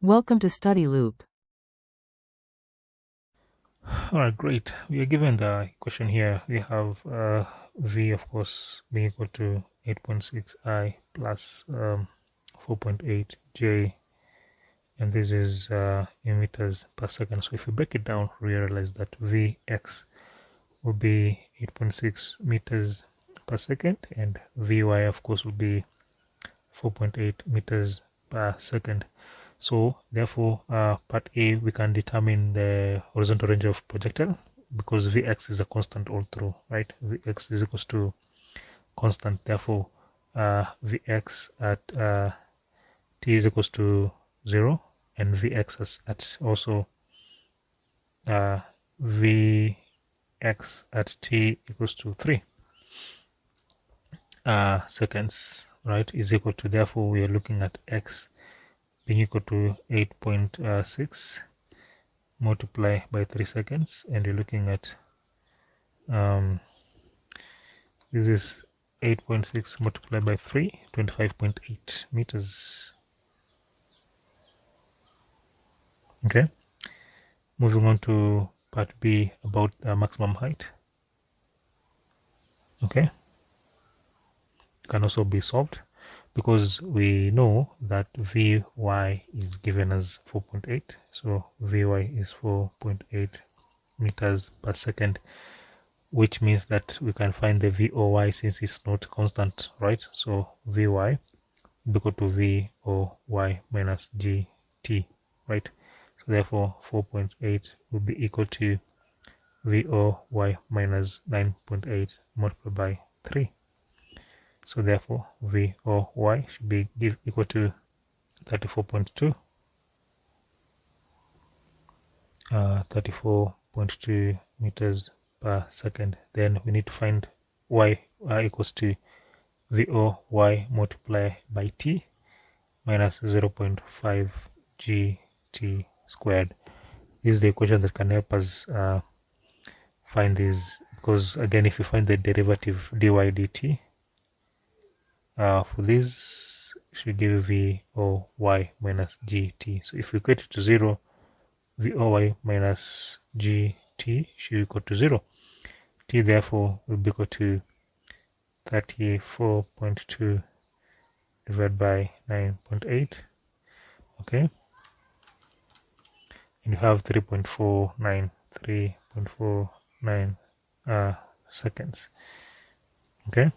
Welcome to Study Loop. Alright, great. We are given the equation here. We have V, of course, being equal to 8.6i plus 4.8j, and this is in meters per second. So if we break it down, we realize that Vx will be 8.6 meters per second, and Vy, of course, will be 4.8 meters per second. So therefore, part A, we can determine the horizontal range of projectile because Vx is a constant all through, right? Vx is equals to constant. Therefore, Vx at t is equals to 0, and Vx at also Vx at t equals to 3 seconds, right? Is equal to, therefore, we are looking at x being equal to 8.6 multiply by 3 seconds, and you're looking at this is 8.6 multiplied by 3, 25.8 meters. Okay, moving on to part B about the maximum height. Okay, can also be solved because we know that Vy is given as 4.8, so Vy is 4.8 meters per second, which means that we can find the Voy since it's not constant, right? So Vy will be equal to Voy minus Gt, right? So therefore 4.8 will be equal to Voy minus 9.8 multiplied by 3. So therefore Voy should be equal to 34.2 34.2 meters per second. Then we need to find y equals to Voy multiplied by t minus 0.5 gt squared. This is the equation that can help us find this, because again, if you find the derivative dy dt for this, should give Voy minus gt. So if we equate it to 0, Voy minus gt should equal to 0. T therefore will be equal to 34.2 divided by 9.8. Okay, and you have 3.49 seconds. Okay,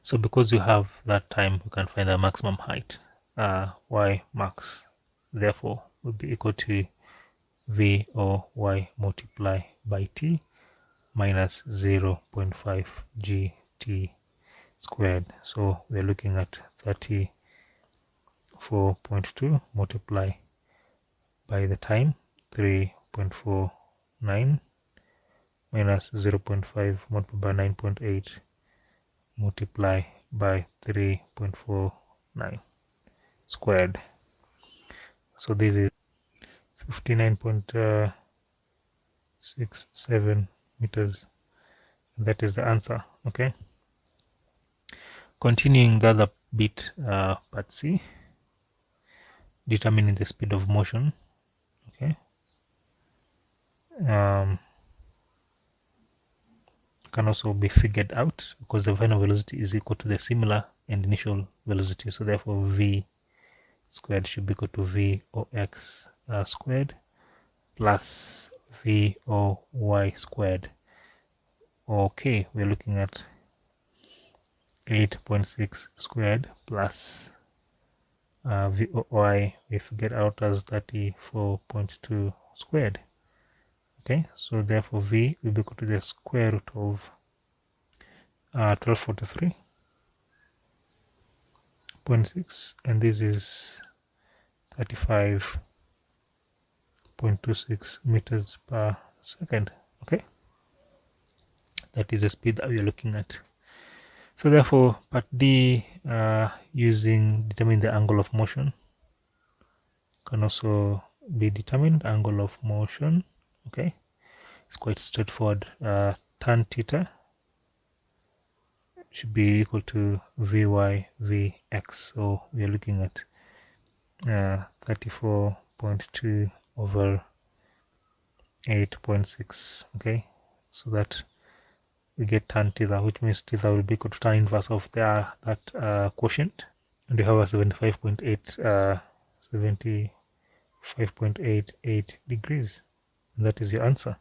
so because you have that time, you can find the maximum height. Y max therefore will be equal to Voy multiplied by t minus 0.5 gt squared. So we're looking at 34.2 multiply by the time 3.49 minus 0.5 multiplied by 9.8 multiply by 3.49 squared. So this is 59.67 meters. That is the answer. Okay, continuing the other bit, part C, determining the speed of motion. Okay, can also be figured out because the final velocity is equal to the similar and initial velocity. So therefore v squared should be equal to Vox squared plus Voy squared. Okay, we're looking at 8.6 squared plus Voy we figured out as 34.2 squared. Okay, so therefore V will be equal to the square root of 1243.6, and this is 35.26 meters per second. Okay, that is the speed that we are looking at. So therefore part D, using determine the angle of motion, can also be determined. Angle of motion, okay, it's quite straightforward. Tan theta should be equal to Vy Vx. So we are looking at 34.2 over 8.6. Okay, so that we get tan theta, which means theta will be equal to tan inverse of that quotient, and you have a 75.88 degrees. And that is your answer.